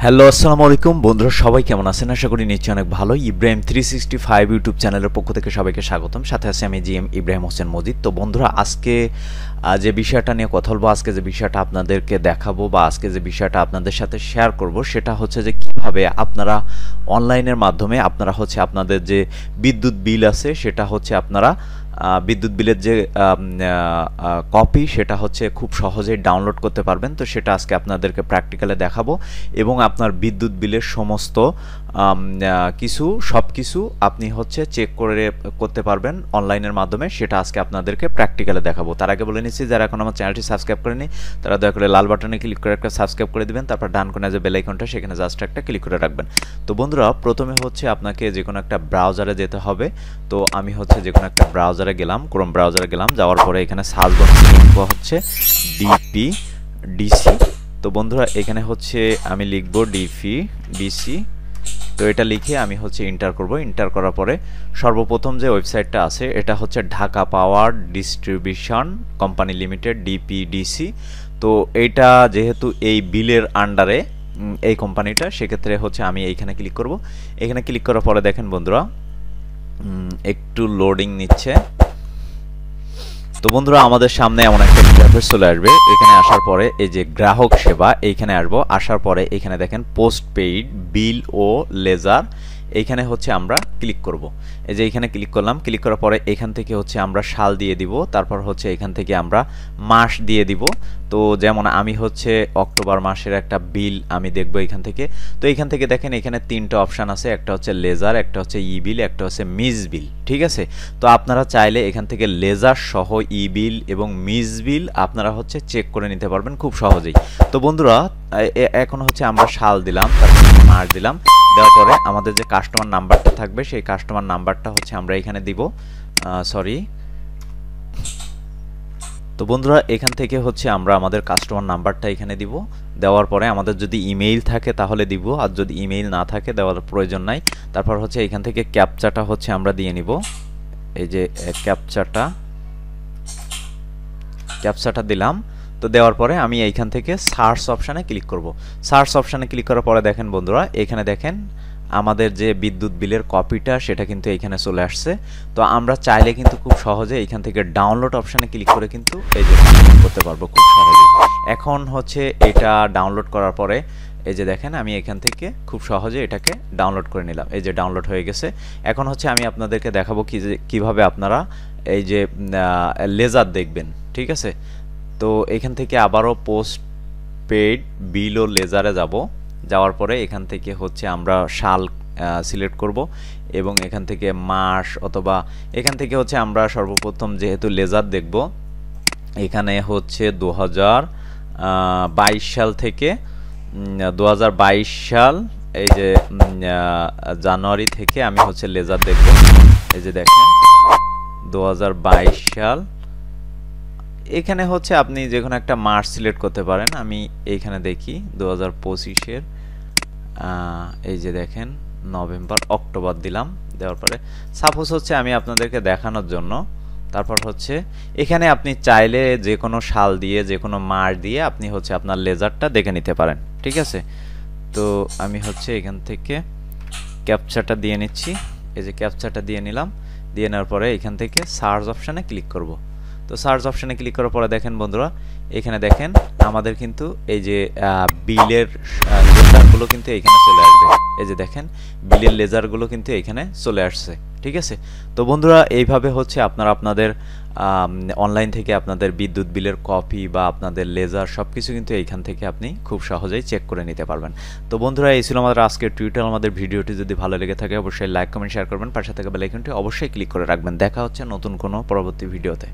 Hello আসসালামু আলাইকুম বন্ধুরা, সবাই কেমন আছেন? আশা করি নিশ্চয়ই অনেক ভালো। ইব্রাহিম 365 ইউটিউব চ্যানেলের পক্ষ থেকে সবাইকে স্বাগতম। সাথে আছে আমি জিএম ইব্রাহিম হোসেন মজিদ। তো বন্ধুরা, আজকে যে বিষয়টা নিয়ে কথা বলবো, আজকে যে বিষয়টা আপনাদেরকে দেখাবো বা আজকে যে বিষয়টা আপনাদের সাথে শেয়ার করব, সেটা হচ্ছে যে কিভাবে আপনারা অনলাইনের মাধ্যমে আপনারা হচ্ছে আপনাদের যে বিদ্যুৎ বিল আছে সেটা হচ্ছে আপনারা বিদ্যুৎ বিলের যে কপি সেটা হচ্ছে খুব সহজেই ডাউনলোড করতে পারবেন। তো সেটা আজকে আপনাদেরকে প্র্যাকটিক্যালে দেখাবো এবং আপনার বিদ্যুৎ বিলের সমস্ত সব কিছু আপনি হচ্ছে চেক করতে পারবেন অনলাইনের মাধ্যমে। সেটা আজকে আপনাদেরকে প্র্যাকটিক্যালে দেখাবো। তার আগে বলে নিচ্ছি, যারা এখন আমার চ্যানেলটি সাবস্ক্রাইব করেনি তারা দয়া করে লাল বাটনে ক্লিক করে একটা সাবস্ক্রাইব করে দিবেন। তারপর ডান কোণে যে বেল আইকনটা সেখানে জাস্ট একটা ক্লিক করে রাখবেন। তো বন্ধুরা, প্রথমে হচ্ছে আপনাকে যে কোনো একটা ব্রাউজারে যেতে হবে। তো আমি হচ্ছে যে কোনো একটা ব্রাউজারে গেলাম, ক্রোম ব্রাউজারে গেলাম। যাওয়ার পরে এখানে সার্চ বক্সে লিখব হচ্ছে ডিপি-ডিসি। তো বন্ধুরা, এখানে হচ্ছে আমি লিখব ডিপি-ডিসি। তো এটা লিখে আমি হচ্ছে এন্টার করব। এন্টার করার পরে সর্বপ্রথম যে ওয়েবসাইটটা আছে এটা হচ্ছে Dhaka power distribution company limited, DPDC. তো এইটা যেহেতু এই বিলের আন্ডারে এই কোম্পানিটা, সেক্ষেত্রে হচ্ছে আমি এইখানে ক্লিক করব। এখানে ক্লিক করার পরে দেখেন বন্ধুরা, একটু লোডিং নিচ্ছে। তো বন্ধুরা, আমাদের সামনে এমন একটা ইন্টারফেস চলে আসবে। এখানে আসার পরে এই যে গ্রাহক সেবা, এইখানে আসবো। আসার পরে এখানে দেখেন পোস্ট পেইড বিল ও লেজার, এইখানে হচ্ছে আমরা ক্লিক করব। এই যে এইখানে ক্লিক করলাম। ক্লিক করার পরে এখান থেকে হচ্ছে আমরা সাল দিয়ে দিব। তারপর হচ্ছে এখান থেকে আমরা মাস দিয়ে দিব। তো যেমন আমি হচ্ছে অক্টোবর মাসের একটা বিল আমি দেখব এখান থেকে। তো এখান থেকে দেখেন এখানে তিনটা অপশান আছে, একটা হচ্ছে লেজার, একটা হচ্ছে ই বিল, একটা হচ্ছে মিস বিল। ঠিক আছে? তো আপনারা চাইলে এখান থেকে লেজার সহ ই বিল এবং মিস বিল আপনারা হচ্ছে চেক করে নিতে পারবেন খুব সহজেই। তো বন্ধুরা, এখন হচ্ছে আমরা সাল দিলাম, তারপর মাস দিলাম। দেওয়ার পরে আমাদের যে কাস্টমার নাম্বারটা থাকবে সেই কাস্টমার নাম্বারটা হচ্ছে আমরা এখানে দিব। তো বন্ধুরা, এখান থেকে হচ্ছে আমরা আমাদের কাস্টমার নাম্বারটা এখানে দিব। দেওয়ার পরে আমাদের যদি ইমেইল থাকে তাহলে দিব, আর যদি ইমেইল না থাকে দেওয়ার প্রয়োজন নাই। তারপর হচ্ছে এখান থেকে ক্যাপচাটা হচ্ছে আমরা দিয়ে নিব। এই যে ক্যাপচাটা দিলাম। তো দেওয়ার পরে আমি এইখান থেকে সার্চ অপশানে ক্লিক করব। সার্চ অপশানে ক্লিক করার পরে দেখেন বন্ধুরা, এখানে দেখেন আমাদের যে বিদ্যুৎ বিলের কপিটা সেটা কিন্তু এখানে চলে আসছে। তো আমরা চাইলে কিন্তু খুব সহজে এখান থেকে ডাউনলোড অপশানে ক্লিক করে কিন্তু এই যে ডাউনলোড করতে পারবো খুব সহজেই। এখন হচ্ছে এটা ডাউনলোড করার পরে এই যে দেখেন আমি এখান থেকে খুব সহজে এটাকে ডাউনলোড করে নিলাম। এই যে ডাউনলোড হয়ে গেছে। এখন হচ্ছে আমি আপনাদেরকে দেখাবো কিভাবে আপনারা এই যে লেজার দেখবেন। ঠিক আছে? তো এখান থেকে আবারও পোস্ট পেইড বিল ও লেজারে যাব। যাওয়ার পরে এখান থেকে হচ্ছে আমরা সাল সিলেক্ট করব এবং এখান থেকে মাস, অথবা এখান থেকে হচ্ছে আমরা সর্বপ্রথম যেহেতু লেজার দেখব, এখানে হচ্ছে 2022 সাল থেকে 2022 সাল এই যে জানুয়ারি থেকে আমি হচ্ছে লেজার দেখব। এই যে দেখেন 2022 সাল। এখানে হচ্ছে আপনি যে কোনো একটা মাস সিলেক্ট করতে পারেন। আমি এইখানে দেখি 2025-এর এই যে দেখেন নভেম্বর, অক্টোবর দিলাম। দেওয়ার পরে সাপোজ হচ্ছে আমি আপনাদেরকে দেখানোর জন্য, তারপর হচ্ছে এখানে আপনি চাইলে যে কোনো সাল দিয়ে যে কোনো মাস দিয়ে আপনি হচ্ছে আপনার লেজারটা দেখে নিতে পারেন। ঠিক আছে? তো আমি হচ্ছে এখান থেকে ক্যাপচাটা দিয়ে নিচ্ছি। এই যে ক্যাপচাটা দিয়ে নিলাম। দিয়ে নেওয়ার পরে এখান থেকে সার্চ অপশানে ক্লিক করব। তো সার্চ অপশানে ক্লিক করার পরে দেখেন বন্ধুরা, এখানে দেখেন আমাদের কিন্তু এই যে বিলের লেজারগুলো কিন্তু এখানে চলে আসবে। এই যে দেখেন বিলের লেজারগুলো কিন্তু এখানে চলে আসছে। ঠিক আছে? তো বন্ধুরা, এইভাবে হচ্ছে আপনারা আপনাদের অনলাইন থেকে আপনাদের বিদ্যুৎ বিলের কপি বা আপনাদের লেজার সব কিছু কিন্তু এইখান থেকে আপনি খুব সহজেই চেক করে নিতে পারবেন। তো বন্ধুরা, এই ছিল আমাদের আজকের টিউটোরিয়াল। আমাদের ভিডিওটি যদি ভালো লেগে থাকে অবশ্যই লাইক, কমেন্ট, শেয়ার করবেন। পাশে থাকা বেল আইকনটি অবশ্যই ক্লিক করে রাখবেন। দেখা হচ্ছে নতুন কোনো পরবর্তী ভিডিওতে।